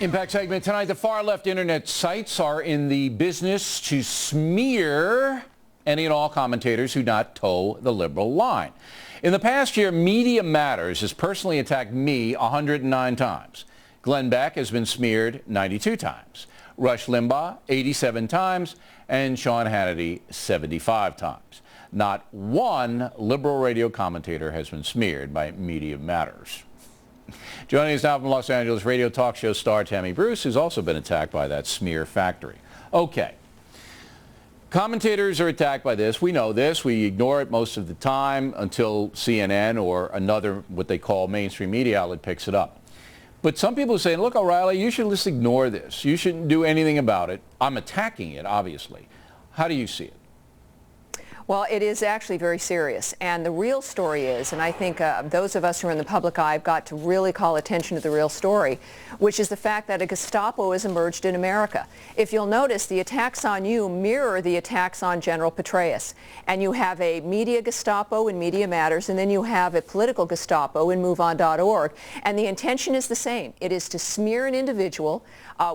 Impact segment tonight. The far-left internet sites are in the business to smear any and all commentators who not toe the liberal line. In the past year, Media Matters has personally attacked me 109 times. Glenn Beck has been smeared 92 times. Rush Limbaugh 87 times, and Sean Hannity 75 times. Not one liberal radio commentator has been smeared by Media Matters. Joining us now from Los Angeles radio talk show star Tammy, who's also been attacked by that smear factory. Okay. Commentators are attacked by this. We know this. We ignore it most of the time until CNN or another, what they call mainstream media outlet, picks it up. But some people are saying, look, O'Reilly, you should just ignore this. You shouldn't do anything about it. I'm attacking it, obviously. How do you see it? Well, it is actually very serious. And the real story is, and I think those of us who are in the public eye have got to really call attention to the real story, which is the fact that a Gestapo has emerged in America. If you'll notice, the attacks on you mirror the attacks on General Petraeus. And you have a media Gestapo in Media Matters, and then you have a political Gestapo in MoveOn.org. And the intention is the same. It is to smear an individual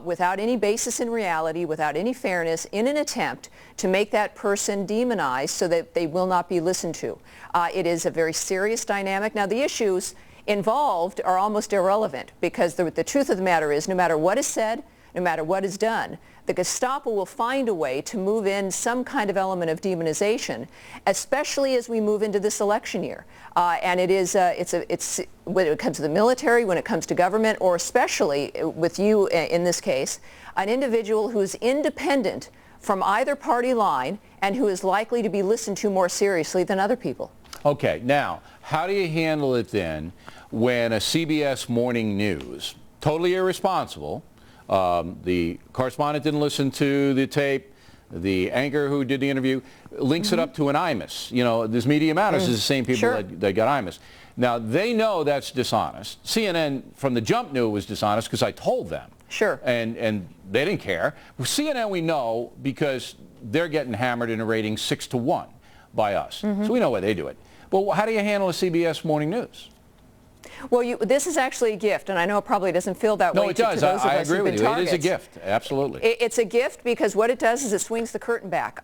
without any basis in reality, without any fairness, in an attempt to make that person demonized so that they will not be listened to. It is a very serious dynamic. Now, the issues involved are almost irrelevant because the truth of the matter is no matter what is said, no matter what is done, the Gestapo will find a way to move in some kind of element of demonization, especially as we move into this election year. And it is, it's when it comes to the military, when it comes to government, or especially with you in this case, an individual who's independent from either party line and who is likely to be listened to more seriously than other people. Okay, now, how do you handle it then when a CBS Morning News, totally irresponsible, the correspondent didn't listen to the tape, the anchor who did the interview links it up to an IMUS. You know, this Media Matters is the same people that got IMUS. Now, they know that's dishonest. CNN from the jump knew it was dishonest because I told them. Sure. And they didn't care. With CNN, we know because they're getting hammered in a rating 6-1 by us. So we know why they do it. But how do you handle a CBS Morning News? Well, this is actually a gift, and I know it probably doesn't feel that way to those of us who've been targets. No, it does. I agree with you. It is a gift. Absolutely. It's a gift because what it does is it swings the curtain back.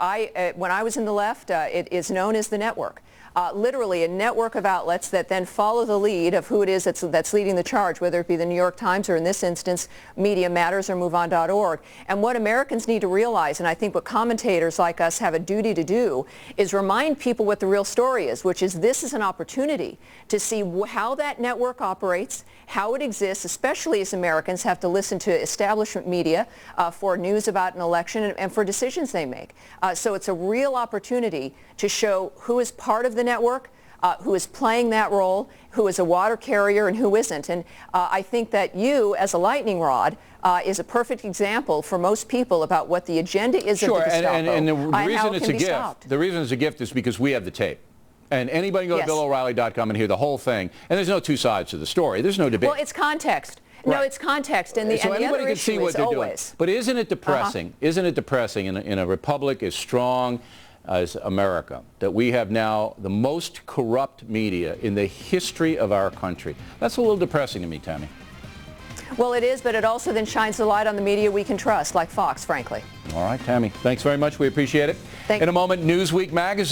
When I was in the left, it is known as the network. Literally a network of outlets that then follow the lead of who it is that's leading the charge, whether it be the New York Times or in this instance, Media Matters or MoveOn.org. And what Americans need to realize, and I think what commentators like us have a duty to do, is remind people what the real story is, which is this is an opportunity to see how that network operates, how it exists, especially as Americans have to listen to establishment media for news about an election and for decisions they make. So it's a real opportunity to show who is part of the network, who is playing that role, who is a water carrier and who isn't. And I think that you, as a lightning rod, is a perfect example for most people about what the agenda is of the Gestapo and the reason it's a gift, the reason it's a gift is because we have the tape. And anybody can go to BillO'Reilly.com and hear the whole thing. And there's no two sides to the story. There's no debate. Well, it's context. Right. No, it's context. And the other can see what they're doing. But isn't it depressing? Isn't it depressing in a republic as strong as America that we have now the most corrupt media in the history of our country? That's a little depressing to me, Tammy. Well, it is, but it also then shines the light on the media we can trust, like Fox, frankly. All right, Tammy. Thanks very much. We appreciate it. In a moment, Newsweek magazine.